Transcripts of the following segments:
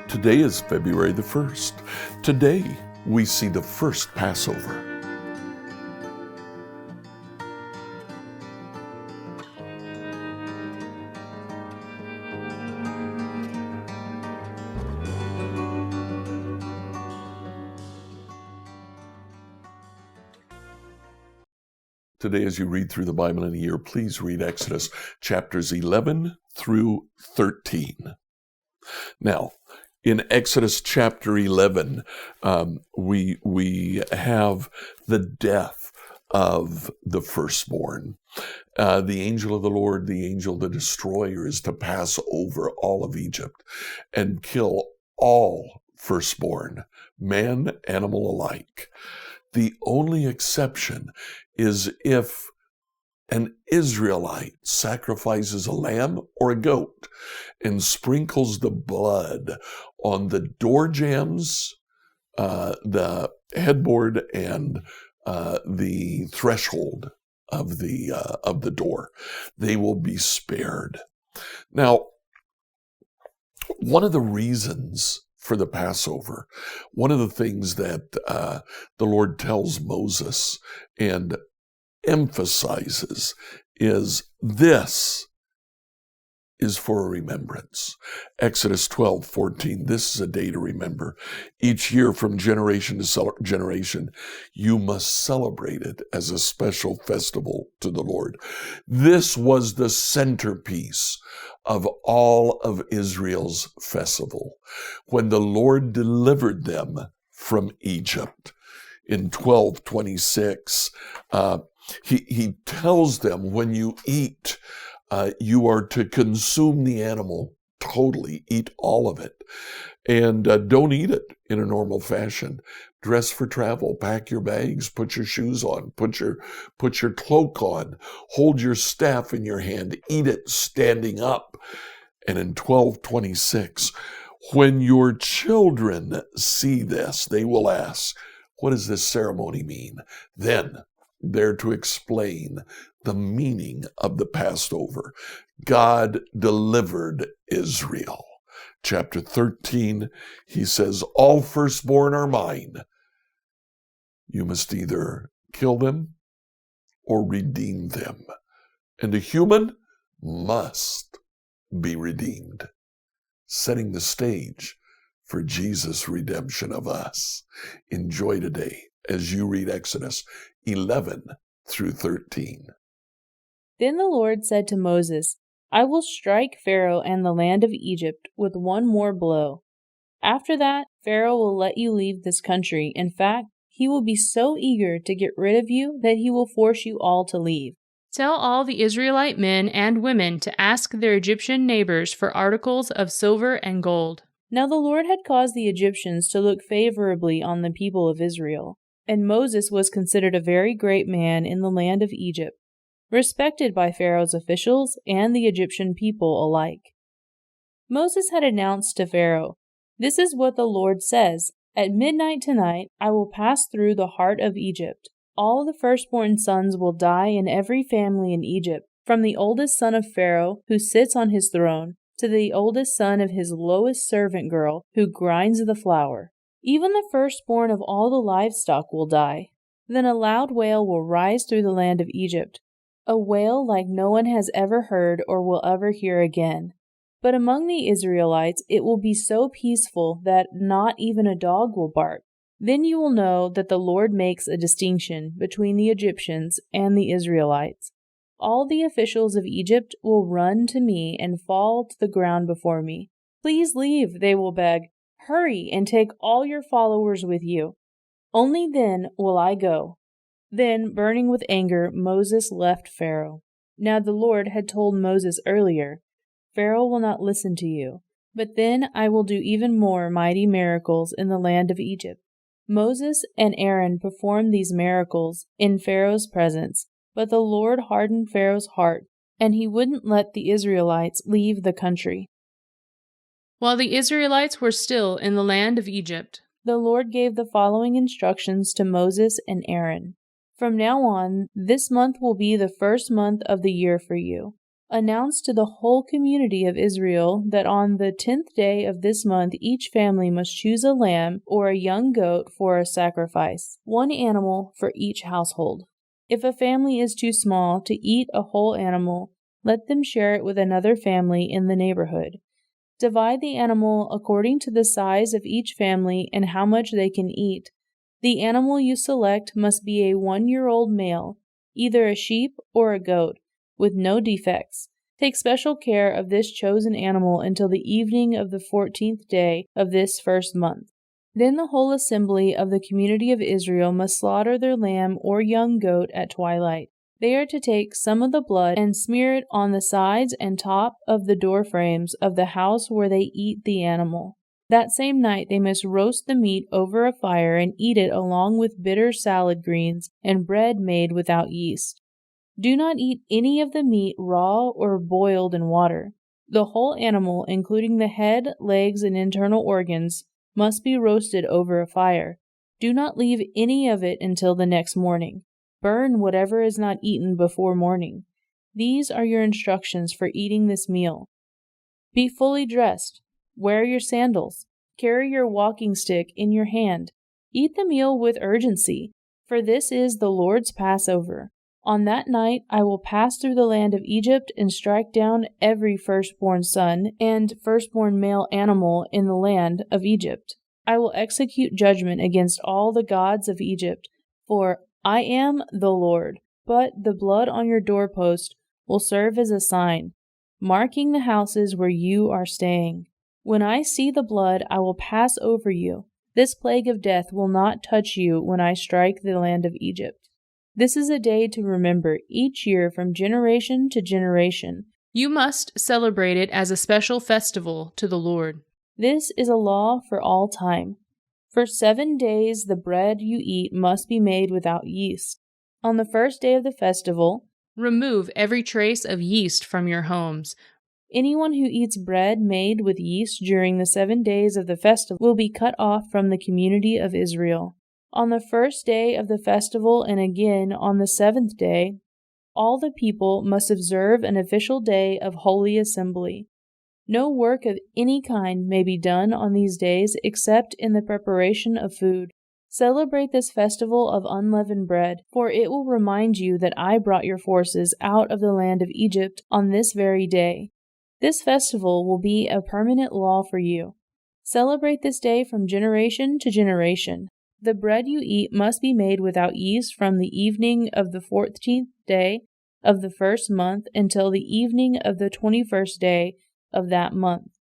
Today is February the 1st. Today, we see the first Passover. Today, as you read through the Bible in a year, please read Exodus chapters 11 through 13. Now, in Exodus chapter 11, we have the death of the firstborn. The angel of the Lord, the angel, the destroyer, is to pass over all of Egypt and kill all firstborn, man, animal alike. The only exception is if an Israelite sacrifices a lamb or a goat and sprinkles the blood on the door jambs, the headboard, and the threshold of the door. They will be spared. Now, one of the reasons for the Passover, one of the things that the Lord tells Moses and emphasizes is this is for a remembrance. Exodus 12:14, this is a day to remember. Each year from generation to generation, you must celebrate it as a special festival to the Lord. This was the centerpiece of all of Israel's festival. When the Lord delivered them from Egypt in 12:26, He tells them, when you eat, you are to consume the animal totally, eat all of it, and don't eat it in a normal fashion. Dress for travel, pack your bags, put your shoes on, put your cloak on, hold your staff in your hand, eat it standing up. And in 12:26, when your children see this, they will ask, what does this ceremony mean? Then they're to explain the meaning of the Passover. God delivered Israel. Chapter 13, he says, all firstborn are mine. You must either kill them or redeem them. And a human must be redeemed, setting the stage for Jesus' redemption of us. Enjoy today as you read Exodus 11 through 13. Then the Lord said to Moses, I will strike Pharaoh and the land of Egypt with one more blow. After that, Pharaoh will let you leave this country. In fact, he will be so eager to get rid of you that he will force you all to leave. Tell all the Israelite men and women to ask their Egyptian neighbors for articles of silver and gold. Now the Lord had caused the Egyptians to look favorably on the people of Israel. And Moses was considered a very great man in the land of Egypt, respected by Pharaoh's officials and the Egyptian people alike. Moses had announced to Pharaoh, This is what the Lord says, at midnight tonight I will pass through the heart of Egypt. All the firstborn sons will die in every family in Egypt, from the oldest son of Pharaoh, who sits on his throne, to the oldest son of his lowest servant girl, who grinds the flour. Even the firstborn of all the livestock will die. Then a loud wail will rise through the land of Egypt, a wail like no one has ever heard or will ever hear again. But among the Israelites it will be so peaceful that not even a dog will bark. Then you will know that the Lord makes a distinction between the Egyptians and the Israelites. All the officials of Egypt will run to me and fall to the ground before me. Please leave, they will beg. Hurry and take all your followers with you. Only then will I go. Then, burning with anger, Moses left Pharaoh. Now the Lord had told Moses earlier, Pharaoh will not listen to you, but then I will do even more mighty miracles in the land of Egypt. Moses and Aaron performed these miracles in Pharaoh's presence, but the Lord hardened Pharaoh's heart, and he wouldn't let the Israelites leave the country. While the Israelites were still in the land of Egypt, the Lord gave the following instructions to Moses and Aaron. From now on, this month will be the first month of the year for you. Announce to the whole community of Israel that on the 10th day of this month each family must choose a lamb or a young goat for a sacrifice, one animal for each household. If a family is too small to eat a whole animal, let them share it with another family in the neighborhood. Divide the animal according to the size of each family and how much they can eat. The animal you select must be a 1-year-old male, either a sheep or a goat, with no defects. Take special care of this chosen animal until the evening of the 14th day of this first month. Then the whole assembly of the community of Israel must slaughter their lamb or young goat at twilight. They are to take some of the blood and smear it on the sides and top of the door frames of the house where they eat the animal. That same night they must roast the meat over a fire and eat it along with bitter salad greens and bread made without yeast. Do not eat any of the meat raw or boiled in water. The whole animal, including the head, legs, and internal organs, must be roasted over a fire. Do not leave any of it until the next morning. Burn whatever is not eaten before morning. These are your instructions for eating this meal. Be fully dressed. Wear your sandals. Carry your walking stick in your hand. Eat the meal with urgency, for this is the Lord's Passover. On that night I will pass through the land of Egypt and strike down every firstborn son and firstborn male animal in the land of Egypt. I will execute judgment against all the gods of Egypt, for I am the Lord. But the blood on your doorpost will serve as a sign, marking the houses where you are staying. When I see the blood, I will pass over you. This plague of death will not touch you when I strike the land of Egypt. This is a day to remember each year from generation to generation. You must celebrate it as a special festival to the Lord. This is a law for all time. For 7 days the bread you eat must be made without yeast. On the first day of the festival, remove every trace of yeast from your homes. Anyone who eats bread made with yeast during the 7 days of the festival will be cut off from the community of Israel. On the first day of the festival and again on the 7th day, all the people must observe an official day of holy assembly. No work of any kind may be done on these days except in the preparation of food. Celebrate this festival of unleavened bread, for it will remind you that I brought your forces out of the land of Egypt on this very day. This festival will be a permanent law for you. Celebrate this day from generation to generation. The bread you eat must be made without yeast from the evening of the 14th day of the first month until the evening of the 21st day of that month.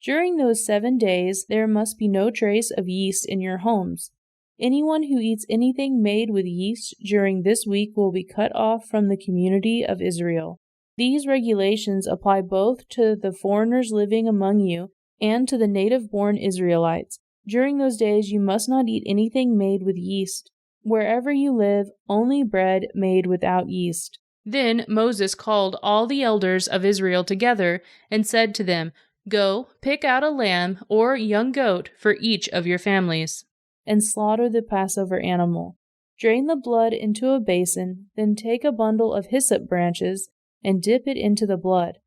During those 7 days there must be no trace of yeast in your homes. Anyone who eats anything made with yeast during this week will be cut off from the community of Israel. These regulations apply both to the foreigners living among you and to the native-born Israelites. During those days you must not eat anything made with yeast. Wherever you live, only bread made without yeast. Then Moses called all the elders of Israel together and said to them, Go, pick out a lamb or young goat for each of your families, and slaughter the Passover animal. Drain the blood into a basin, then take a bundle of hyssop branches and dip it into the blood.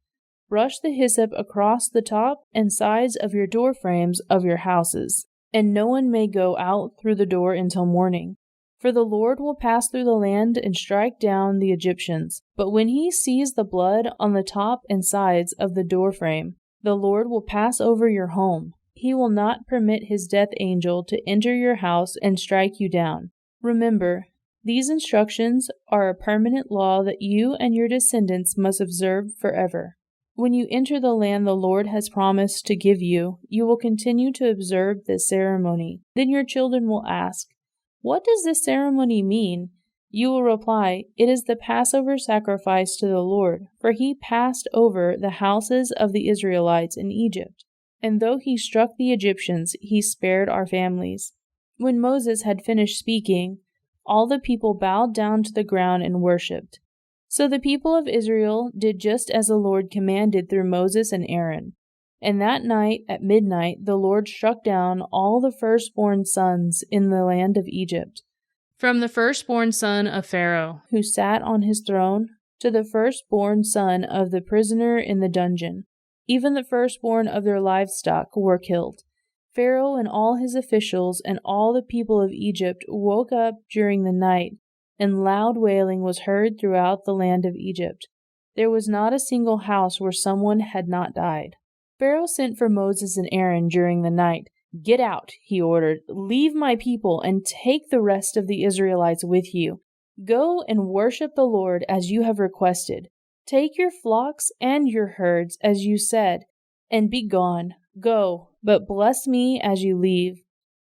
Brush the hyssop across the top and sides of your door frames of your houses, and no one may go out through the door until morning. For the Lord will pass through the land and strike down the Egyptians. But when he sees the blood on the top and sides of the door frame, the Lord will pass over your home. He will not permit his death angel to enter your house and strike you down. Remember, these instructions are a permanent law that you and your descendants must observe forever. When you enter the land the Lord has promised to give you, you will continue to observe this ceremony. Then your children will ask, What does this ceremony mean? You will reply, It is the Passover sacrifice to the Lord, for he passed over the houses of the Israelites in Egypt. And though he struck the Egyptians, he spared our families. When Moses had finished speaking, all the people bowed down to the ground and worshipped. So the people of Israel did just as the Lord commanded through Moses and Aaron. And that night at midnight the Lord struck down all the firstborn sons in the land of Egypt. From the firstborn son of Pharaoh, who sat on his throne, to the firstborn son of the prisoner in the dungeon. Even the firstborn of their livestock were killed. Pharaoh and all his officials and all the people of Egypt woke up during the night, and loud wailing was heard throughout the land of Egypt. There was not a single house where someone had not died. Pharaoh sent for Moses and Aaron during the night. "Get out," he ordered. "Leave my people and take the rest of the Israelites with you. Go and worship the Lord as you have requested. Take your flocks and your herds as you said, and be gone. Go, but bless me as you leave."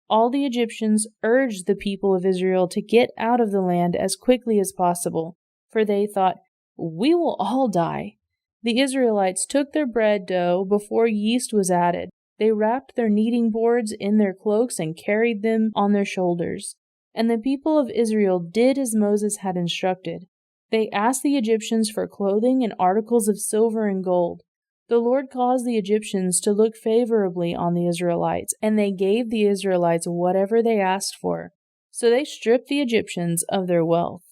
All the Egyptians urged the people of Israel to get out of the land as quickly as possible, for they thought, "We will all die." The Israelites took their bread dough before yeast was added. They wrapped their kneading boards in their cloaks and carried them on their shoulders. And the people of Israel did as Moses had instructed. They asked the Egyptians for clothing and articles of silver and gold. The Lord caused the Egyptians to look favorably on the Israelites, and they gave the Israelites whatever they asked for. So they stripped the Egyptians of their wealth.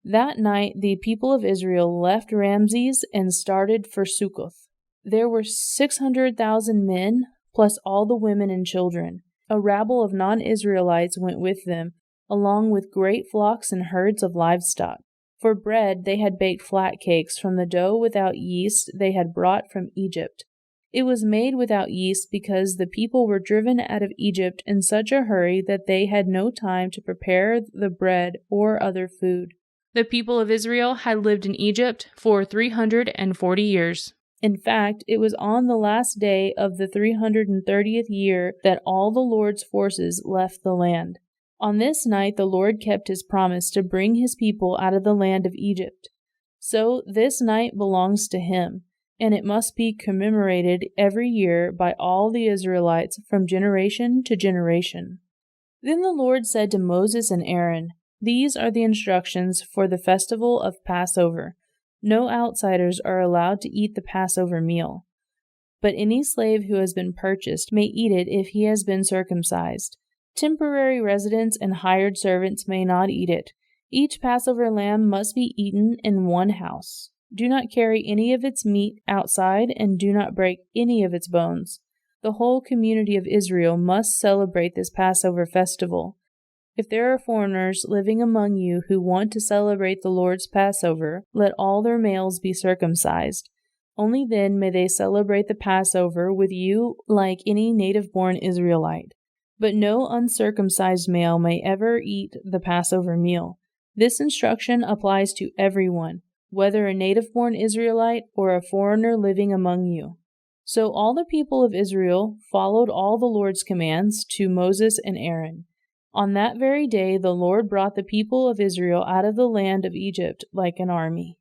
That night the people of Israel left Ramses and started for Succoth. There were 600,000 men, plus all the women and children. A rabble of non-Israelites went with them, along with great flocks and herds of livestock. For bread they had baked flat cakes from the dough without yeast they had brought from Egypt. It was made without yeast because the people were driven out of Egypt in such a hurry that they had no time to prepare the bread or other food. The people of Israel had lived in Egypt for 340 years. In fact, it was on the last day of the 330th year that all the Lord's forces left the land. On this night the Lord kept his promise to bring his people out of the land of Egypt. So this night belongs to him, and it must be commemorated every year by all the Israelites from generation to generation. Then the Lord said to Moses and Aaron, "These are the instructions for the festival of Passover. No outsiders are allowed to eat the Passover meal, but any slave who has been purchased may eat it if he has been circumcised. Temporary residents and hired servants may not eat it. Each Passover lamb must be eaten in one house. Do not carry any of its meat outside, and do not break any of its bones. The whole community of Israel must celebrate this Passover festival. If there are foreigners living among you who want to celebrate the Lord's Passover, let all their males be circumcised. Only then may they celebrate the Passover with you like any native-born Israelite. But no uncircumcised male may ever eat the Passover meal. This instruction applies to everyone, whether a native-born Israelite or a foreigner living among you." So all the people of Israel followed all the Lord's commands to Moses and Aaron. On that very day the Lord brought the people of Israel out of the land of Egypt like an army.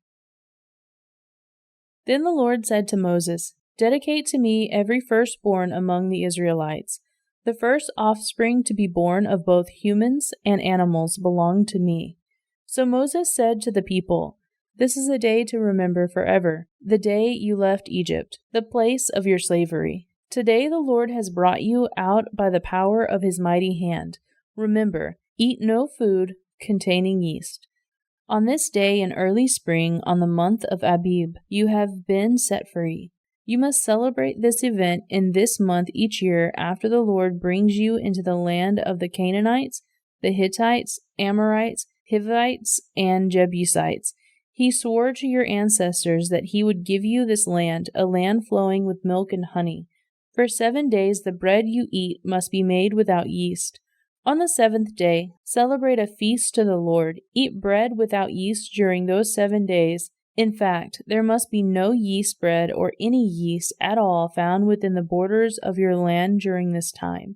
Then the Lord said to Moses, "Dedicate to me every firstborn among the Israelites. The first offspring to be born of both humans and animals belong to me." So Moses said to the people, "This is a day to remember forever, the day you left Egypt, the place of your slavery. Today the Lord has brought you out by the power of his mighty hand. Remember, eat no food containing yeast. On this day in early spring, on the month of Abib, you have been set free. You must celebrate this event in this month each year after the Lord brings you into the land of the Canaanites, the Hittites, Amorites, Hivites, and Jebusites. He swore to your ancestors that he would give you this land, a land flowing with milk and honey. For 7 days the bread you eat must be made without yeast. On the 7th day, celebrate a feast to the Lord. Eat bread without yeast during those 7 days. In fact, there must be no yeast bread or any yeast at all found within the borders of your land during this time.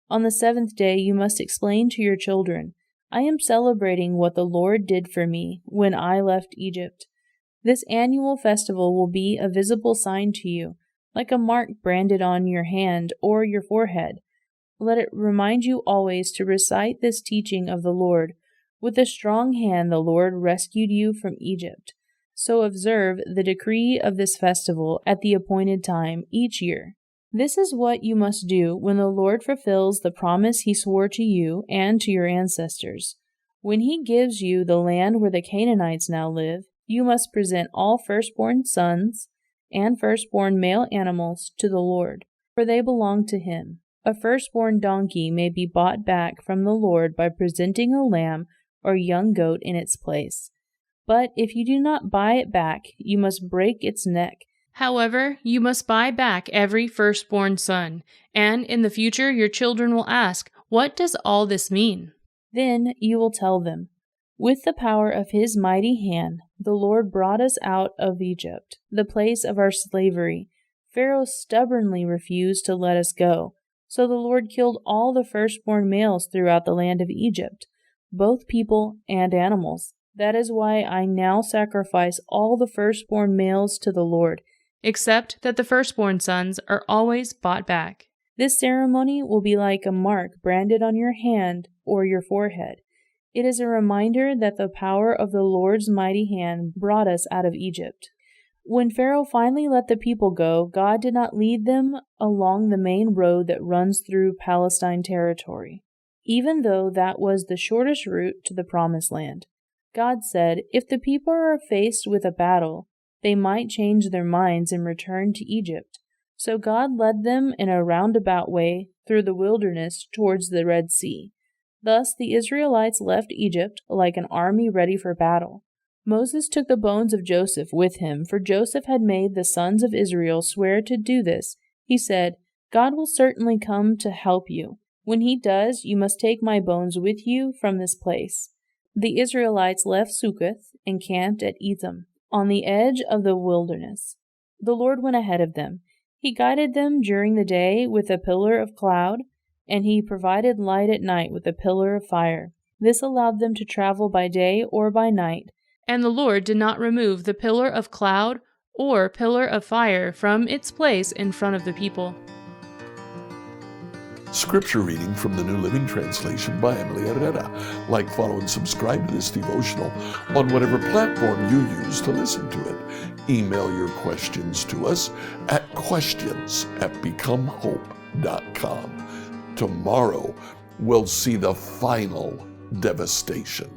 On the 7th day, you must explain to your children, I am celebrating what the Lord did for me when I left Egypt. This annual festival will be a visible sign to you, like a mark branded on your hand or your forehead. Let it remind you always to recite this teaching of the Lord. With a strong hand the Lord rescued you from Egypt. So observe the decree of this festival at the appointed time each year. This is what you must do when the Lord fulfills the promise he swore to you and to your ancestors. When he gives you the land where the Canaanites now live, you must present all firstborn sons and firstborn male animals to the Lord, for they belong to him. A firstborn donkey may be bought back from the Lord by presenting a lamb or young goat in its place. But if you do not buy it back, you must break its neck. However, you must buy back every firstborn son, and in the future your children will ask, "What does all this mean?" Then you will tell them, "With the power of his mighty hand, the Lord brought us out of Egypt, the place of our slavery. Pharaoh stubbornly refused to let us go, so the Lord killed all the firstborn males throughout the land of Egypt, both people and animals. That is why I now sacrifice all the firstborn males to the Lord, except that the firstborn sons are always bought back." This ceremony will be like a mark branded on your hand or your forehead. It is a reminder that the power of the Lord's mighty hand brought us out of Egypt. When Pharaoh finally let the people go, God did not lead them along the main road that runs through Palestine territory, even though that was the shortest route to the Promised Land. God said, if the people are faced with a battle, they might change their minds and return to Egypt. So God led them in a roundabout way through the wilderness towards the Red Sea. Thus the Israelites left Egypt like an army ready for battle. Moses took the bones of Joseph with him, for Joseph had made the sons of Israel swear to do this. He said, "God will certainly come to help you. When he does, you must take my bones with you from this place." The Israelites left Succoth and camped at Etham, on the edge of the wilderness. The Lord went ahead of them. He guided them during the day with a pillar of cloud, and he provided light at night with a pillar of fire. This allowed them to travel by day or by night. And the Lord did not remove the pillar of cloud or pillar of fire from its place in front of the people. Scripture reading from the New Living Translation by Emily Herrera. Like, follow, and subscribe to this devotional on whatever platform you use to listen to it. Email your questions to us at questions@becomehope.com. Tomorrow, we'll see the final devastation.